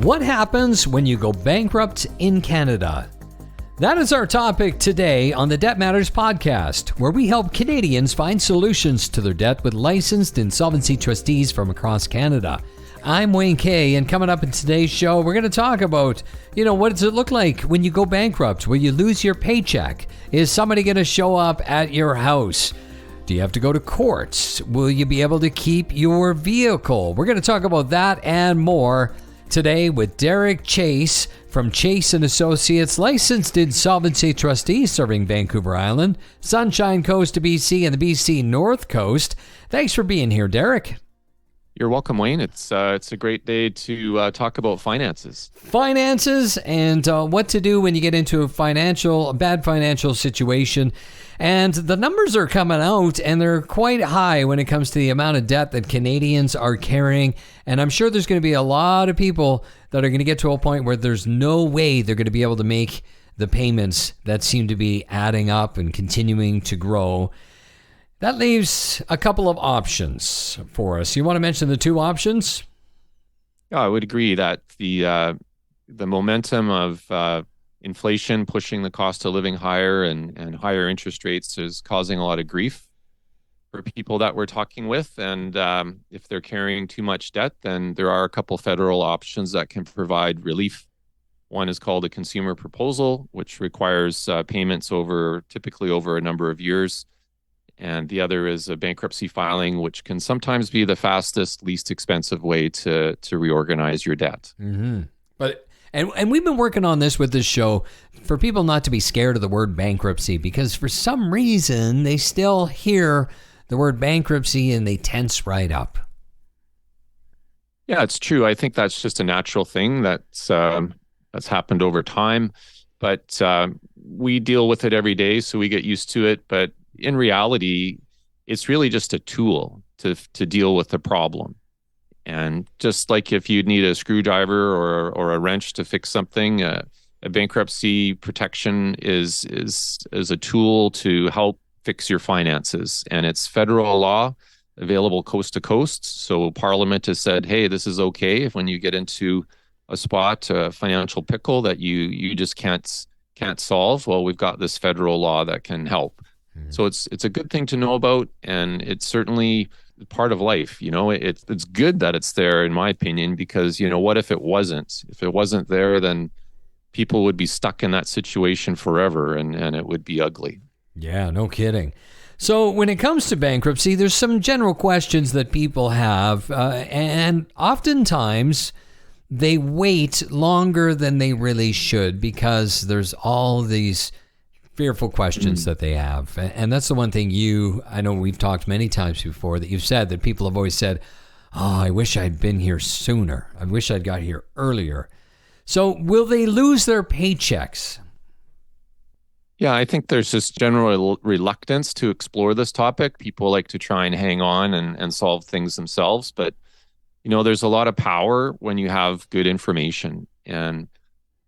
What happens when you go bankrupt in Canada? That is our topic today on the Debt Matters podcast, where we help Canadians find solutions to their debt with licensed insolvency trustees from across Canada. I'm Wayne Kay, and coming up in today's show, we're going to talk about, what does it look like when you go bankrupt? Will you lose your paycheck? Is somebody going to show up at your house? Do you have to go to court? Will you be able to keep your vehicle? We're going to talk about that and more today with Derek Chase from Chase & Associates, licensed insolvency trustee serving Vancouver Island, Sunshine Coast of BC, and the BC North Coast. Thanks for being here, Derek. You're welcome, Wayne. It's a great day to talk about finances. Finances and what to do when you get into a bad financial situation. And the numbers are coming out, and they're quite high when it comes to the amount of debt that Canadians are carrying. And I'm sure there's going to be a lot of people that are going to get to a point where there's no way they're going to be able to make the payments that seem to be adding up and continuing to grow. That leaves a couple of options for us. You want to mention the two options? Yeah, I would agree that the momentum of inflation pushing the cost of living higher and higher interest rates is causing a lot of grief for people that we're talking with. And if they're carrying too much debt, then there are a couple federal options that can provide relief. One is called a consumer proposal, which requires payments typically over a number of years. And the other is a bankruptcy filing, which can sometimes be the fastest, least expensive way to reorganize your debt. Mm-hmm. And we've been working on this with this show for people not to be scared of the word bankruptcy, because for some reason they still hear the word bankruptcy and they tense right up. Yeah, it's true. I think that's just a natural thing that's happened over time, but we deal with it every day, so we get used to it. But in reality, it's really just a tool to deal with the problem. And just like if you'd need a screwdriver or a wrench to fix something, a bankruptcy protection is a tool to help fix your finances. And it's federal law, available coast to coast. So Parliament has said, hey, this is okay if when you get into a spot, a financial pickle that you just can't solve. Well, we've got this federal law that can help. So it's a good thing to know about, and it's certainly part of life. It's good that it's there, in my opinion, because what if it wasn't? If it wasn't there, then people would be stuck in that situation forever, and it would be ugly. Yeah, no kidding. So when it comes to bankruptcy, there's some general questions that people have, and oftentimes they wait longer than they really should because there's all these fearful questions that they have. And that's the one thing I know we've talked many times before that you've said that people have always said, oh, I wish I'd been here sooner. I wish I'd got here earlier. So will they lose their paychecks? Yeah, I think there's this general reluctance to explore this topic. People like to try and hang on and solve things themselves. But, there's a lot of power when you have good information. And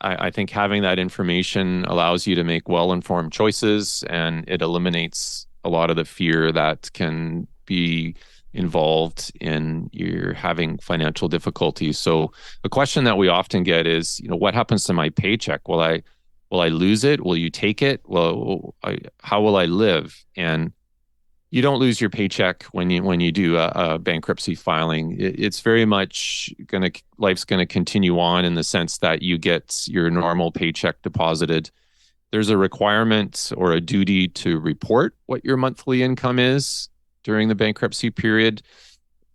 I think having that information allows you to make well-informed choices, and it eliminates a lot of the fear that can be involved in your having financial difficulties. So a question that we often get is, what happens to my paycheck? Will I lose it? Will you take it? How will I live? And you don't lose your paycheck when you do a bankruptcy filing. It's very much life's gonna continue on in the sense that you get your normal paycheck deposited. There's a requirement or a duty to report what your monthly income is during the bankruptcy period,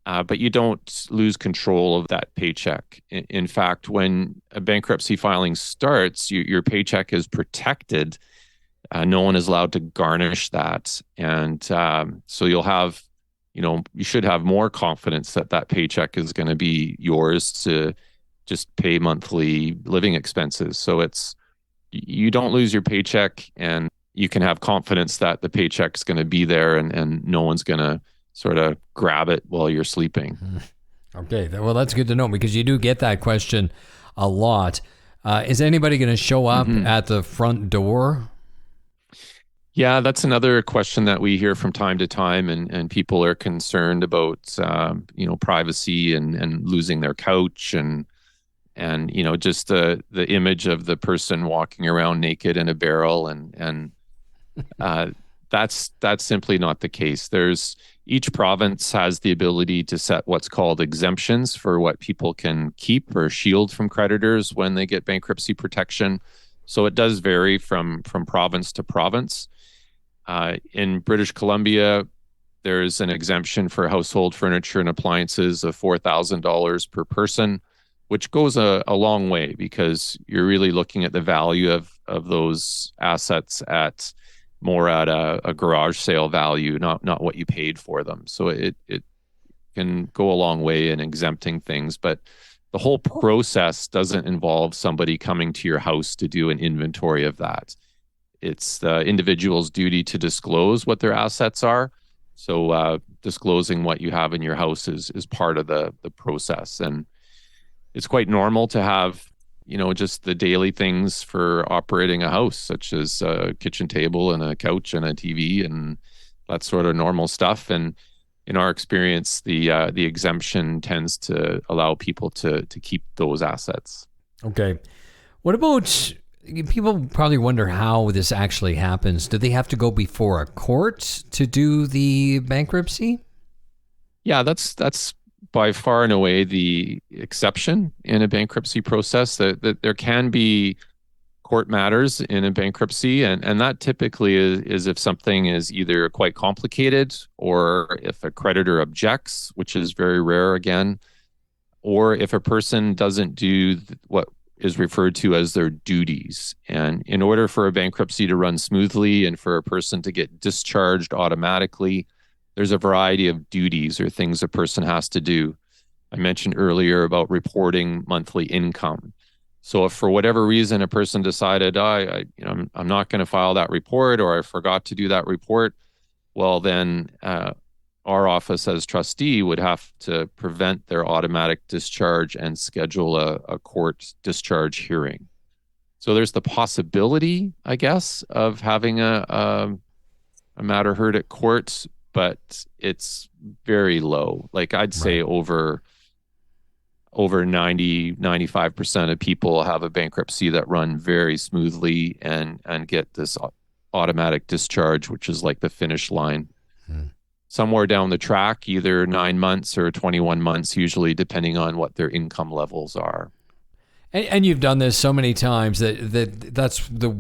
but you don't lose control of that paycheck. In fact, when a bankruptcy filing starts, your paycheck is protected. No one is allowed to garnish that. And so you'll have, you should have more confidence that paycheck is going to be yours to just pay monthly living expenses. So you don't lose your paycheck, and you can have confidence that the paycheck's going to be there, and no one's going to sort of grab it while you're sleeping. Okay. Well, that's good to know, because you do get that question a lot. Is anybody going to show up at the front door? Yeah, that's another question that we hear from time to time, and people are concerned about privacy and losing their couch and and just the image of the person walking around naked in a barrel, and uh, that's simply not the case. There's Each province has the ability to set what's called exemptions for what people can keep or shield from creditors when they get bankruptcy protection. So it does vary from province to province. In British Columbia, there's an exemption for household furniture and appliances of $4,000 per person, which goes a long way because you're really looking at the value of those assets at a garage sale value, not what you paid for them. So it can go a long way in exempting things, but the whole process doesn't involve somebody coming to your house to do an inventory of that. It's the individual's duty to disclose what their assets are. So disclosing what you have in your house is part of the process. And it's quite normal to have, just the daily things for operating a house, such as a kitchen table and a couch and a TV and that sort of normal stuff. And in our experience, the exemption tends to allow people to keep those assets. Okay. What about, people probably wonder how this actually happens. Do they have to go before a court to do the bankruptcy? Yeah, that's by far and away the exception in a bankruptcy process. That there can be court matters in a bankruptcy, and that typically is if something is either quite complicated or if a creditor objects, which is very rare again, or if a person doesn't do what is referred to as their duties. And in order for a bankruptcy to run smoothly and for a person to get discharged automatically, there's a variety of duties or things a person has to do. I mentioned earlier about reporting monthly income. So if for whatever reason a person decided, I'm not going to file that report, or I forgot to do that report, well then our office as trustee would have to prevent their automatic discharge and schedule a court discharge hearing. So there's the possibility, I guess, of having a matter heard at court, but it's very low. Like I'd say over 95% of people have a bankruptcy that run very smoothly and get this automatic discharge, which is like the finish line. Somewhere down the track, either 9 months or 21 months, usually depending on what their income levels are. And you've done this so many times that's the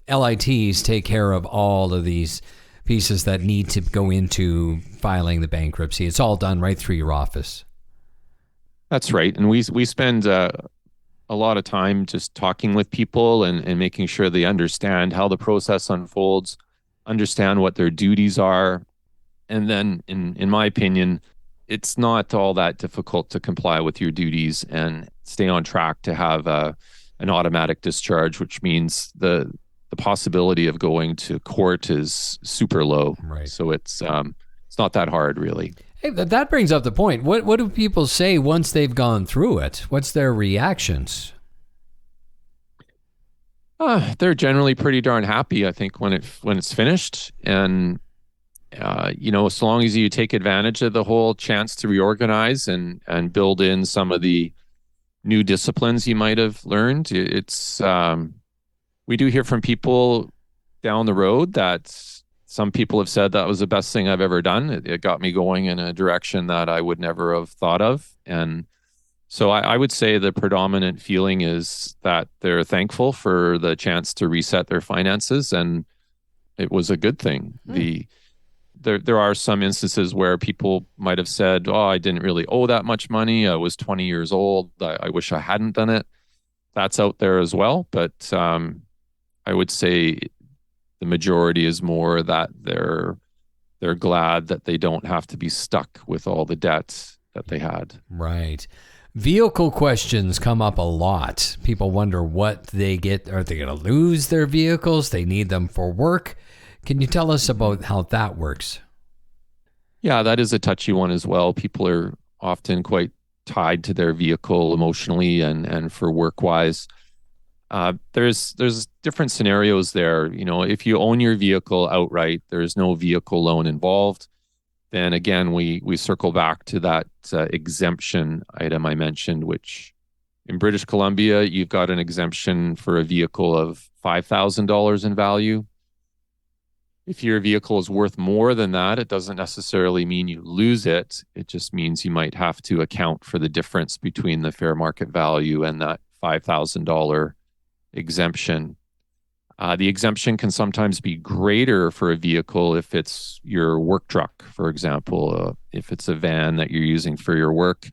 LITs take care of all of these pieces that need to go into filing the bankruptcy. It's all done right through your office. That's right. And we spend a lot of time just talking with people and making sure they understand how the process unfolds, understand what their duties are. And then, in my opinion, it's not all that difficult to comply with your duties and stay on track to have an automatic discharge, which means the possibility of going to court is super low. Right. So it's not that hard, really. Hey, that brings up the point. What do people say once they've gone through it? What's their reactions? They're generally pretty darn happy, I think, when it's finished. And so long as you take advantage of the whole chance to reorganize and build in some of the new disciplines you might have learned, it's we do hear from people down the road that some people have said that was the best thing I've ever done. It got me going in a direction that I would never have thought of. And so I would say the predominant feeling is that they're thankful for the chance to reset their finances, and it was a good thing. There are some instances where people might have said, I didn't really owe that much money. I was 20 years old. I wish I hadn't done it. That's out there as well. But I would say the majority is more that they're glad that they don't have to be stuck with all the debt that they had. Right. Vehicle questions come up a lot. People wonder what they get. Are they going to lose their vehicles? They need them for work. Can you tell us about how that works? Yeah, that is a touchy one as well. People are often quite tied to their vehicle emotionally and for work-wise. There's different scenarios there. If you own your vehicle outright, there's no vehicle loan involved. Then again, we circle back to that exemption item I mentioned, which In British Columbia, you've got an exemption for a vehicle of $5,000 in value. If your vehicle is worth more than that, it doesn't necessarily mean you lose it. It just means you might have to account for the difference between the fair market value and that $5,000 exemption. The exemption can sometimes be greater for a vehicle if it's your work truck, for example. If it's a van that you're using for your work,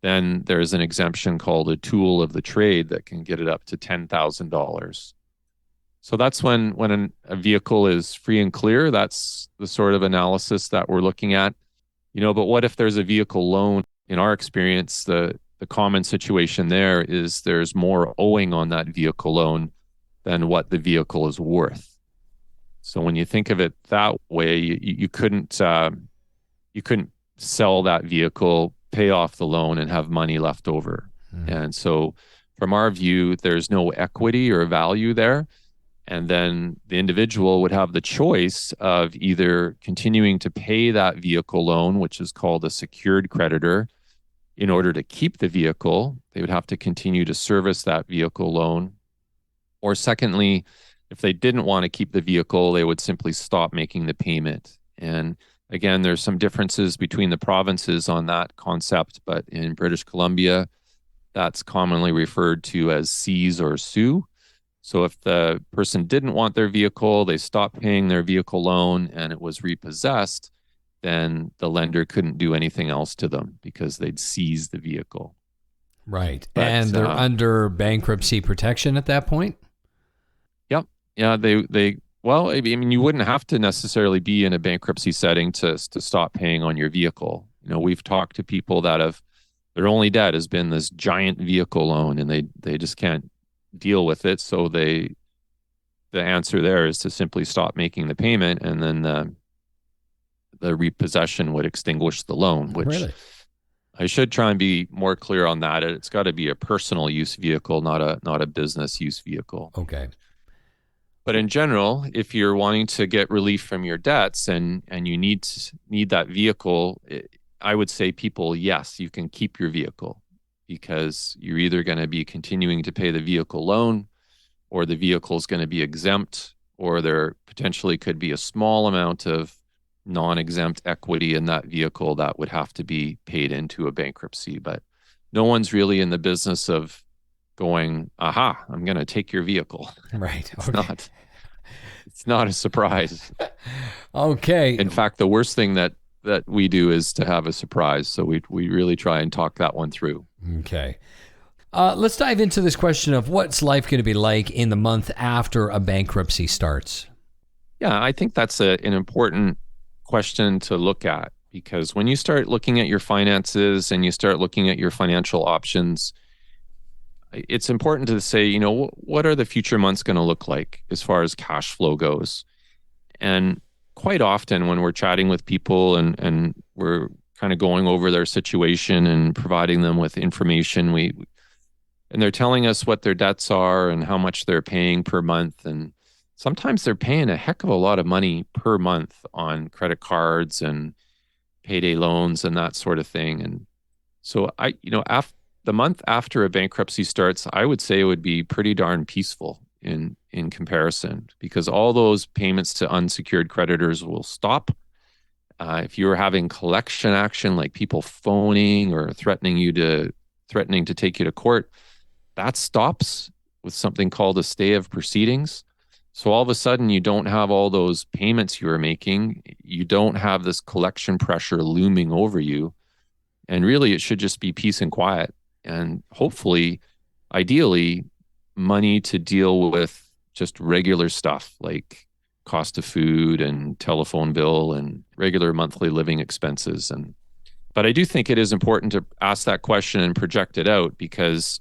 then there's an exemption called a tool of the trade that can get it up to $10,000. So that's when a vehicle is free and clear. That's the sort of analysis that we're looking at. But what if there's a vehicle loan? In our experience, the common situation there is there's more owing on that vehicle loan than what the vehicle is worth. So when you think of it that way, you couldn't sell that vehicle, pay off the loan, and have money left over. And so from our view, there's no equity or value there. And then the individual would have the choice of either continuing to pay that vehicle loan, which is called a secured creditor. In order to keep the vehicle, they would have to continue to service that vehicle loan. Or secondly, if they didn't want to keep the vehicle, they would simply stop making the payment. And again, there's some differences between the provinces on that concept, but in British Columbia, that's commonly referred to as seize or sue. So if the person didn't want their vehicle, they stopped paying their vehicle loan and it was repossessed, then the lender couldn't do anything else to them because they'd seized the vehicle. Right. And they're under bankruptcy protection at that point? Yep. Yeah, well, I mean, you wouldn't have to necessarily be in a bankruptcy setting to stop paying on your vehicle. We've talked to people that their only debt has been this giant vehicle loan and they just can't deal with it. So the answer there is to simply stop making the payment, and then the repossession would extinguish the loan, which really? I should try and be more clear on that. It's got to be a personal use vehicle, not a business use vehicle. Okay. But in general, if you're wanting to get relief from your debts and you need that vehicle, I would say people, yes, you can keep your vehicle, because you're either going to be continuing to pay the vehicle loan, or the vehicle is going to be exempt, or there potentially could be a small amount of non-exempt equity in that vehicle that would have to be paid into a bankruptcy. But no one's really in the business of going, aha, I'm going to take your vehicle. Right. Okay. It's not a surprise. Okay. In fact, the worst thing that we do is to have a surprise. So we really try and talk that one through. Okay. Let's dive into this question of what's life going to be like in the month after a bankruptcy starts. Yeah, I think that's an important question to look at, because when you start looking at your finances and you start looking at your financial options, it's important to say, what are the future months going to look like as far as cash flow goes? And quite often when we're chatting with people and we're kind of going over their situation and providing them with information, and they're telling us what their debts are and how much they're paying per month. And sometimes they're paying a heck of a lot of money per month on credit cards and payday loans and that sort of thing. And so the month after a bankruptcy starts, I would say it would be pretty darn peaceful in comparison, because all those payments to unsecured creditors will stop. If you're having collection action, like people phoning or threatening to take you to court, that stops with something called a stay of proceedings. So all of a sudden, you don't have all those payments you were making. You don't have this collection pressure looming over you. And really, it should just be peace and quiet. And hopefully, ideally, money to deal with just regular stuff like cost of food and telephone bill and regular monthly living expenses. But I do think it is important to ask that question and project it out, because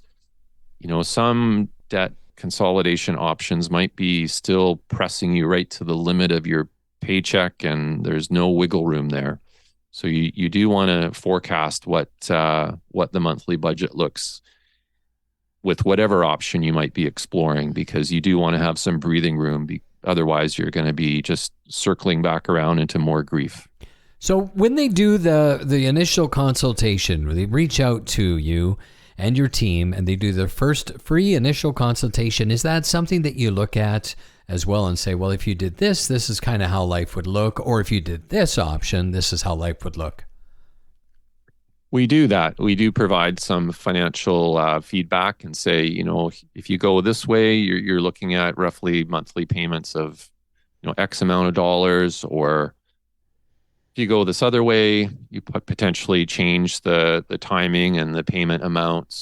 some debt consolidation options might be still pressing you right to the limit of your paycheck, and there's no wiggle room there. So you do want to forecast what the monthly budget looks with whatever option you might be exploring, because you do want to have some breathing room. Otherwise, you're going to be just circling back around into more grief. So when they do the initial consultation, where they reach out to you and your team, and they do their first free initial consultation. Is that something that you look at as well and say, well, if you did this, this is kind of how life would look, or if you did this option, this is how life would look? We do that. We do provide some financial feedback and say, if you go this way, you're looking at roughly monthly payments of, X amount of dollars, or if you go this other way, you potentially change the timing and the payment amount.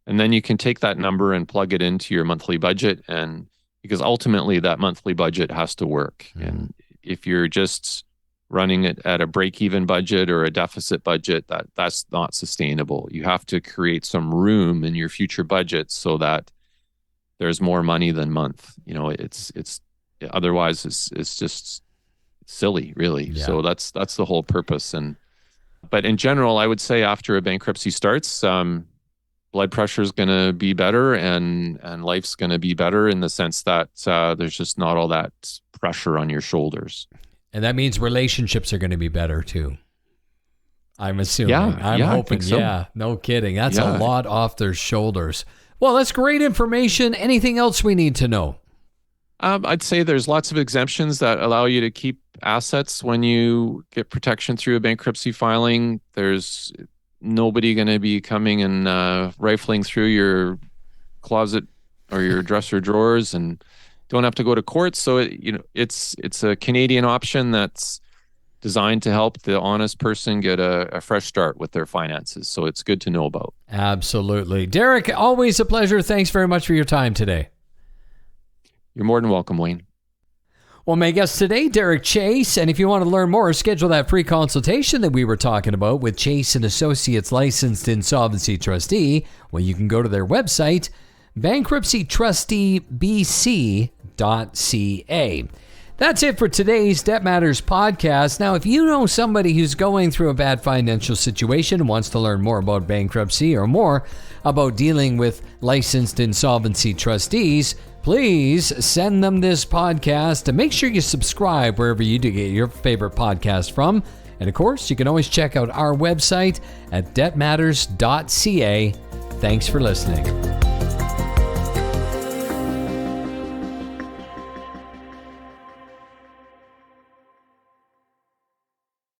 And then you can take that number and plug it into your monthly budget, and because ultimately that monthly budget has to work. Mm-hmm. And if you're just running it at a break-even budget or a deficit budget, that's not sustainable. You have to create some room in your future budget so that there's more money than month. It's otherwise it's just silly, really. Yeah. So that's the whole purpose. But in general, I would say after a bankruptcy starts, blood pressure is going to be better, and life's going to be better in the sense that there's just not all that pressure on your shoulders. And that means relationships are going to be better too. I'm assuming. I'm hoping. I think so. Yeah, no kidding. That's a lot off their shoulders. Well, that's great information. Anything else we need to know? I'd say there's lots of exemptions that allow you to keep assets when you get protection through a bankruptcy filing. There's nobody going to be coming and rifling through your closet or your dresser drawers, and don't have to go to court. So it's a Canadian option that's designed to help the honest person get a fresh start with their finances. So it's good to know about. Absolutely. Derek, always a pleasure. Thanks very much for your time today. You're more than welcome, Wayne. Well, my guest today, Derek Chase, and if you want to learn more, schedule that free consultation that we were talking about with Chase & Associates licensed insolvency trustee, well, you can go to their website, bankruptcytrustybc.ca. That's it for today's Debt Matters podcast. Now, if you know somebody who's going through a bad financial situation and wants to learn more about bankruptcy or more about dealing with licensed insolvency trustees, please send them this podcast, and make sure you subscribe wherever you do get your favorite podcast from. And of course, you can always check out our website at debtmatters.ca. Thanks for listening.